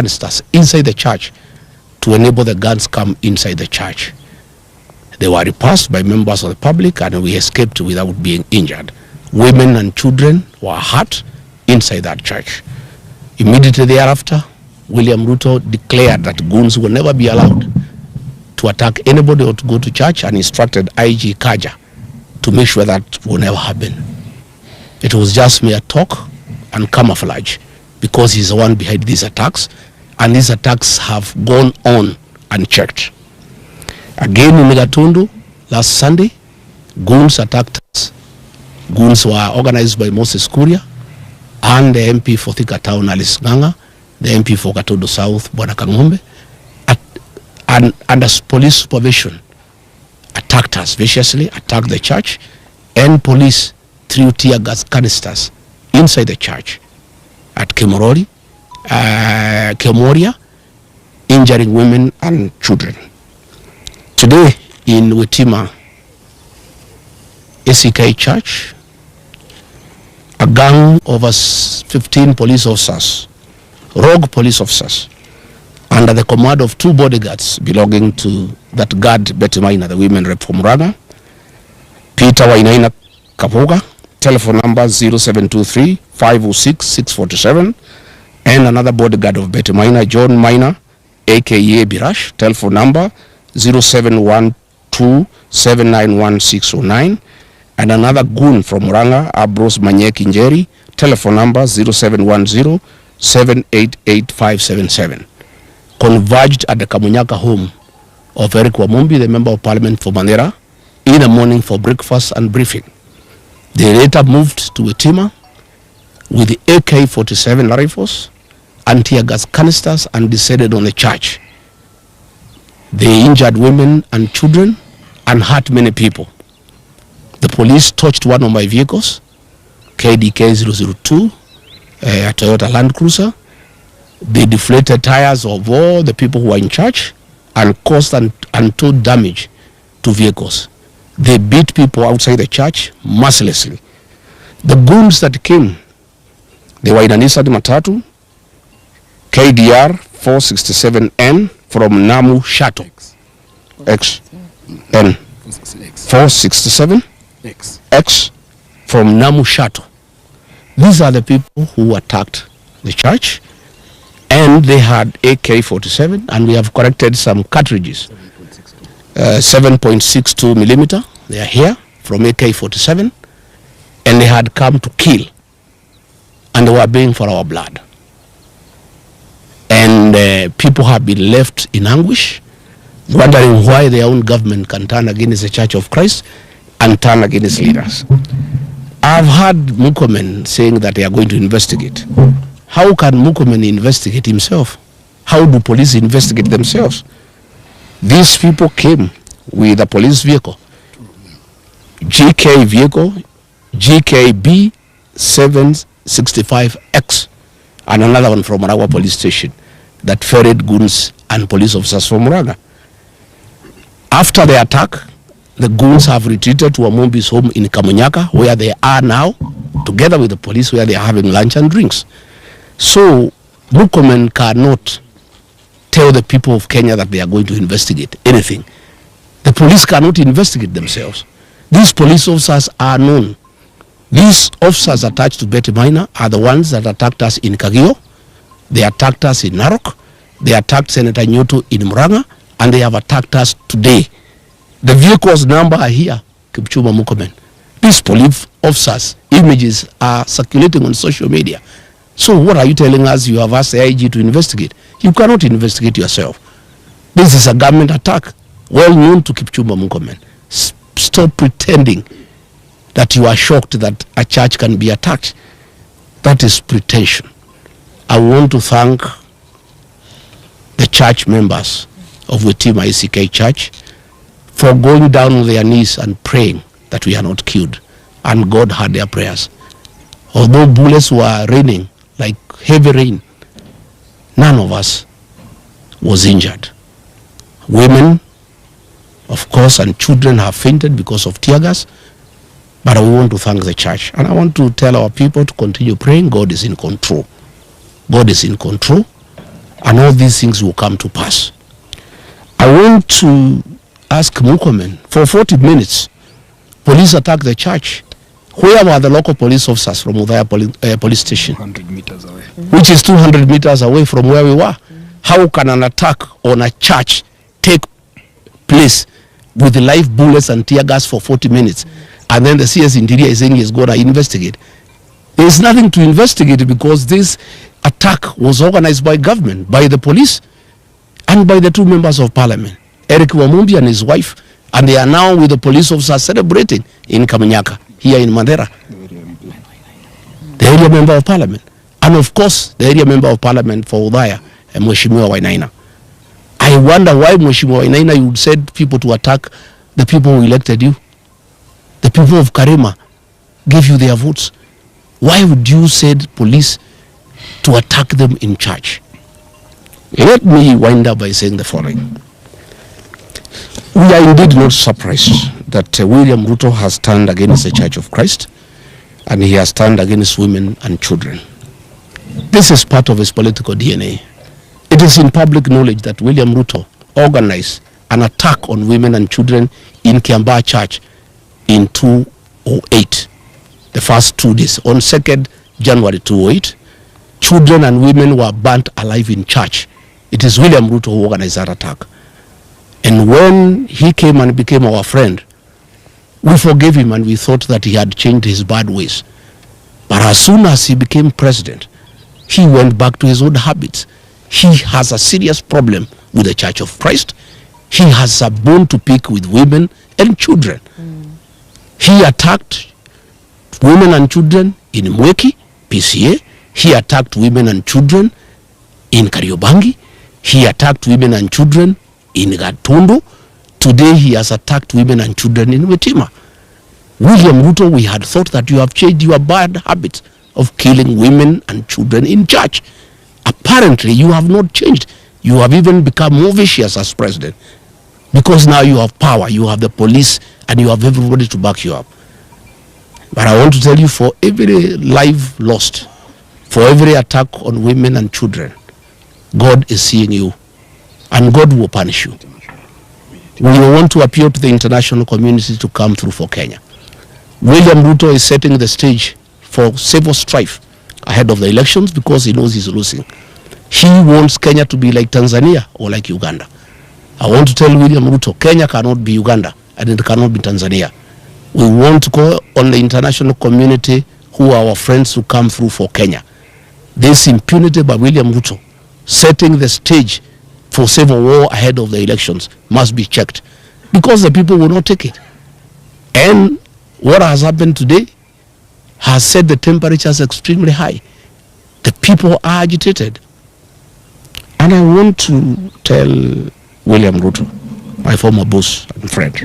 canisters inside the church to enable the guns come inside the church. They were repulsed by members of the public and we escaped without being injured. Women and children were hurt inside that church. Immediately thereafter, William Ruto declared that goons will never be allowed to attack anybody or to go to church, and instructed IG Kaja to make sure that will never happen. It was just mere talk and camouflage, because he's the one behind these attacks, and these attacks have gone on unchecked. Again in Gatundu, last Sunday, goons attacked us. Goons were organized by Moses Kuria and the MP for Thika Town, Alice Nganga, the MP for Gatundu South, Bwana Kang'ombe, and under police supervision, attacked us viciously, attacked the church, and police threw tear gas canisters inside the church at Kemoria, injuring women and children. Today in Witima ACK Church, a gang of us 15 police officers, rogue police officers, under the command of 2 bodyguards belonging to that guard Betty Maina, the women rep from Ranga, Peter Wainaina Kapuga, telephone number 0723 506 647, and another bodyguard of Betty Maina, John Maina, aka Birash, telephone number 0712 791 609, and another goon from Ranga, Abros Manyeki Nyeri, telephone number 0710 788 577. Converged at the Kamunyaka home of Eric Wamumbi, the Member of Parliament for Mandera, in the morning for breakfast and briefing. They later moved to Witima with the AK-47 rifles and tear gas canisters and descended on the church. They injured women and children and hurt many people. The police touched one of my vehicles, KDK 002, a Toyota Land Cruiser. They deflated tires of all the people who were in church and caused untold damage to vehicles. They beat people outside the church mercilessly. The goons that came, they were in an Nissan Matatu, KDR 467N from Namu Shato. XN 467 X from Namu Shato. These are the people who attacked the church. And they had AK-47, and we have corrected some cartridges, 7.62 millimeter. They are here from AK-47, and they had come to kill, and they were begging for our blood. And people have been left in anguish, wondering why their own government can turn against the Church of Christ and turn against leaders. I've heard Murkomen saying that they are going to investigate. How can Murkomen investigate himself? How do police investigate themselves? These people came with a police vehicle, GK vehicle, GKB 765X, and another one from Marawa police station that ferried goons and police officers from Muranga. After the attack, the goons have retreated to Wamumbi's home in Kamunyaka, where they are now, together with the police, where they are having lunch and drinks. So Murkomen cannot tell the people of Kenya that they are going to investigate anything. The police cannot investigate themselves. These police officers are known. These officers attached to Betty Maina are the ones that attacked us in Kagio. They attacked us in Narok. They attacked Senator Nyoto in Muranga, and they have attacked us today. The vehicles number are here, Kipchumba Murkomen. These police officers' images are circulating on social media. So what are you telling us? You have asked the IG to investigate. You cannot investigate yourself. This is a government attack, well known to Kipchumba Murkomen. Stop pretending that you are shocked that a church can be attacked. That is pretension. I want to thank the church members of Witima ACK Church for going down on their knees and praying that we are not killed. And God heard their prayers. Although bullets were raining like heavy rain, none of us was injured. Women, of course, and children have fainted because of tear gas, but we want to thank the church. And I want to tell our people to continue praying. God is in control. God is in control. and all these things will come to pass. I want to ask Murkomen, for 40 minutes, police attacked the church. Where were the local police officers from Udaya police station? 200 meters away. Which is 200 meters away from where we were. How can an attack on a church take place with live bullets and tear gas for 40 minutes? And then the CS Interior is saying he's going to investigate. There is nothing to investigate because this attack was organized by government, by the police, and by the two members of parliament, Eric Wamumbi and his wife, and they are now with the police officers celebrating in Kamanyaka, here in Mandera. The area member of parliament. And of course, the area member of parliament for Udaya, Mheshimiwa Wainaina. I wonder why, Mheshimiwa Wainaina, you said people to attack the people who elected you. The people of Karema gave you their votes. Why would you send police to attack them in church? Let me wind up by saying the following. We are indeed not surprised that William Ruto has turned against the Church of Christ, and he has turned against women and children. This is part of his political DNA. It is in public knowledge that William Ruto organized an attack on women and children in Kiambaa Church in 2008, the first 2 days. On 2nd January 2008, children and women were burnt alive in church. It is William Ruto who organized that attack. And when he came and became our friend, we forgave him and we thought that he had changed his bad ways. But as soon as he became president, he went back to his old habits. He has a serious problem with the Church of Christ. He has a bone to pick with women and children. He attacked women and children in Mweki, PCA. He attacked women and children in Kariobangi. He attacked women and children in Gatundu. Today he has attacked women and children in Wetima. William Ruto, we had thought that you have changed your bad habit of killing women and children in church. Apparently you have not changed. You have even become more vicious as president, because now you have power, you have the police, and you have everybody to back you up. But I want to tell you, for every life lost, for every attack on women and children, God is seeing you, and God will punish you. We want to appeal to the international community to come through for Kenya. William Ruto is setting the stage for civil strife ahead of the elections because he knows he's losing. He wants Kenya to be like Tanzania or like Uganda. I want to tell William Ruto, Kenya cannot be Uganda and it cannot be Tanzania. We want to call on the international community who are our friends to come through for Kenya. This impunity by William Ruto, setting the stage for civil war ahead of the elections, must be checked, because the people will not take it. And what has happened today has set the temperatures extremely high. The people are agitated. And I want to tell William Ruto, my former boss and friend,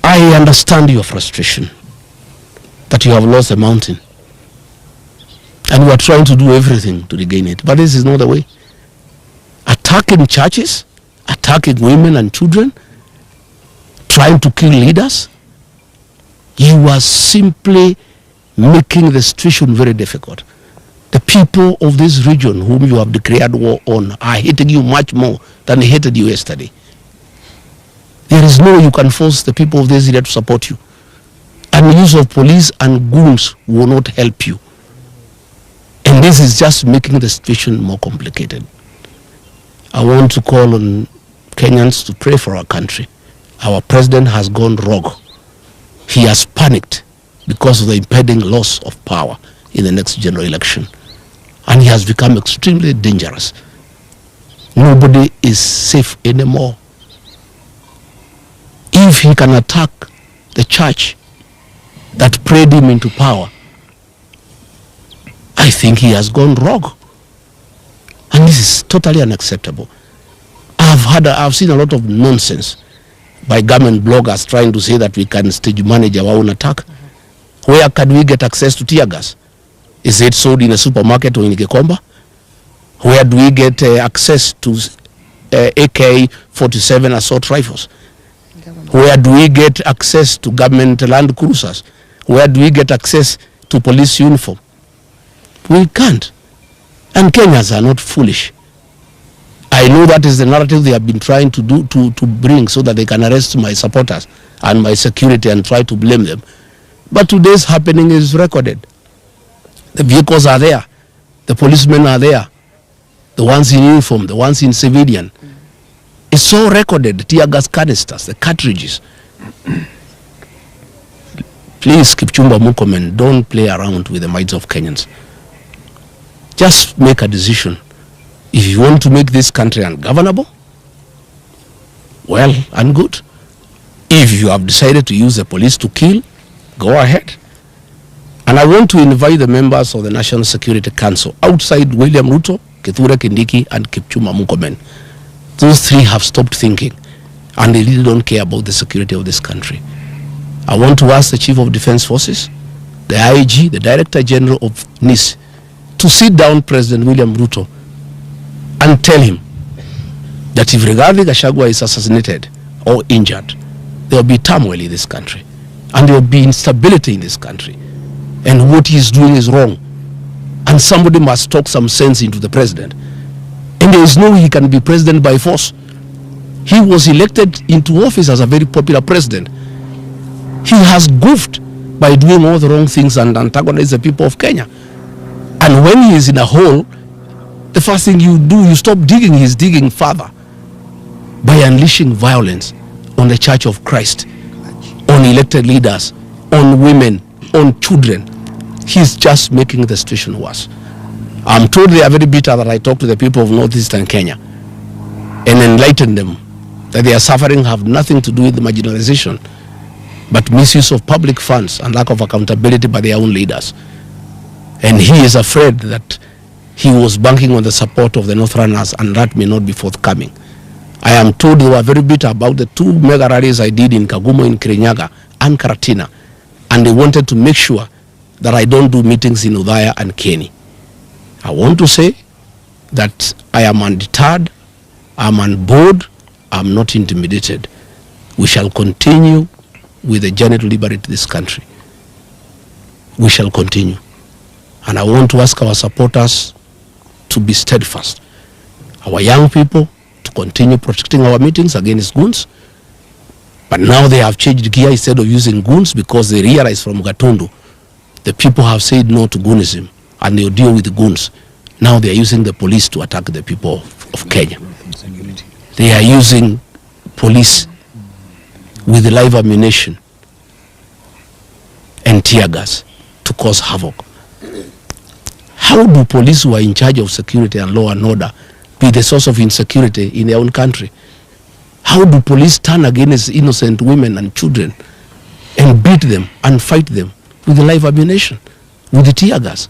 I understand your frustration that you have lost the mountain and you are trying to do everything to regain it. But this is not the way. Attacking churches, attacking women and children, trying to kill leaders, you are simply making the situation very difficult. The people of this region whom you have declared war on are hating you much more than they hated you yesterday. There is no way you can force the people of this area to support you. And the use of police and goons will not help you. And this is just making the situation more complicated. I want to call on Kenyans to pray for our country. Our president has gone rogue. He has panicked because of the impending loss of power in the next general election. And he has become extremely dangerous. Nobody is safe anymore. If he can attack the church that prayed him into power, I think he has gone rogue. And this is totally unacceptable. I've seen a lot of nonsense by government bloggers trying to say that we can stage manage our own attack. Where can we get access to tear gas? Is it sold in a supermarket or in Gikomba? Where do we get access to AK-47 assault rifles? Where do we get access to government land cruisers? Where do we get access to police uniform? We can't. And Kenyans are not foolish. I know that is the narrative they have been trying to do to bring so that they can arrest my supporters and my security and try to blame them. But today's happening is recorded. The vehicles are there. The policemen are there. The ones in uniform, the ones in civilian. It's all recorded. The tear gas canisters, the cartridges. Please, Kipchumba Murkomen, don't play around with the minds of Kenyans. Just make a decision. If you want to make this country ungovernable, well and good. If you have decided to use the police to kill, go ahead. And I want to invite the members of the National Security Council outside William Ruto, Kithure Kindiki, and Kipchumba Murkomen. Those three have stopped thinking, and they really don't care about the security of this country. I want to ask the Chief of Defense Forces, the IG, the Director General of NIS, to sit down President William Ruto and tell him that if Rigathi Gachagua is assassinated or injured, there will be turmoil in this country, and there will be instability in this country, and what he is doing is wrong, and somebody must talk some sense into the president. And there is no way he can be president by force. He was elected into office as a very popular president. He has goofed by doing all the wrong things and antagonized the people of Kenya. And when he is in a hole, the first thing you do, you stop digging. He's digging further by unleashing violence on the Church of Christ, on elected leaders, on women, on children. He's just making the situation worse. I'm told they are very bitter that I talk to the people of northeastern Kenya and enlighten them that their suffering have nothing to do with the marginalization, but misuse of public funds and lack of accountability by their own leaders. And he is afraid that he was banking on the support of the Northerners, and that may not be forthcoming. I am told they were very bitter about the 2 mega rallies I did in Kagumo, in Kirinyaga, and Karatina, and they wanted to make sure that I don't do meetings in Udhaya and Keni. I want to say that I am undeterred, I'm on board, I'm not intimidated. We shall continue with the journey to liberate this country. We shall continue. And I want to ask our supporters to be steadfast. Our young people to continue protecting our meetings against goons. But now they have changed gear. Instead of using goons, because they realize from Gatundu, the people have said no to goonism, and they'll deal with the goons. Now they are using the police to attack the people of Kenya. They are using police with live ammunition and tear gas to cause havoc. How do police who are in charge of security and law and order be the source of insecurity in their own country? How do police turn against innocent women and children and beat them and fight them with live ammunition, with the tear gas?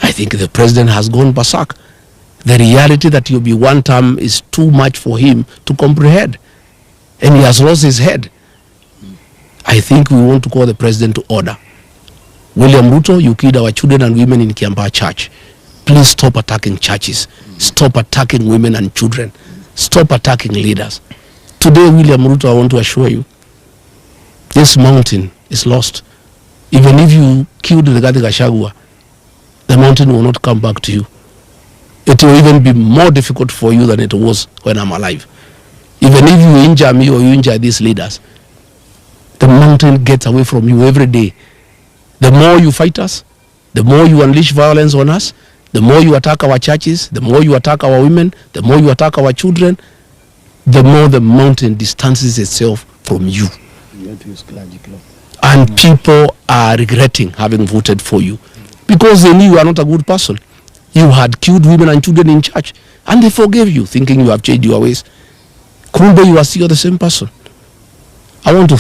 I think the president has gone berserk. The reality that he'll be one term is too much for him to comprehend, and he has lost his head. I think we want to call the president to order. William Ruto, you killed our children and women in Kiambaa Church. Please stop attacking churches. Stop attacking women and children. Stop attacking leaders. Today, William Ruto, I want to assure you, this mountain is lost. Even if you killed Rigathi Gachagua, the mountain will not come back to you. It will even be more difficult for you than it was when I'm alive. Even if you injure me or you injure these leaders, the mountain gets away from you every day. The more you fight us, the more you unleash violence on us, the more you attack our churches, the more you attack our women, the more you attack our children, the more the mountain distances itself from you. And people are regretting having voted for you because they knew you are not a good person. You had killed women and children in church, and they forgave you, thinking you have changed your ways. Kumbe, you are still the same person. I want to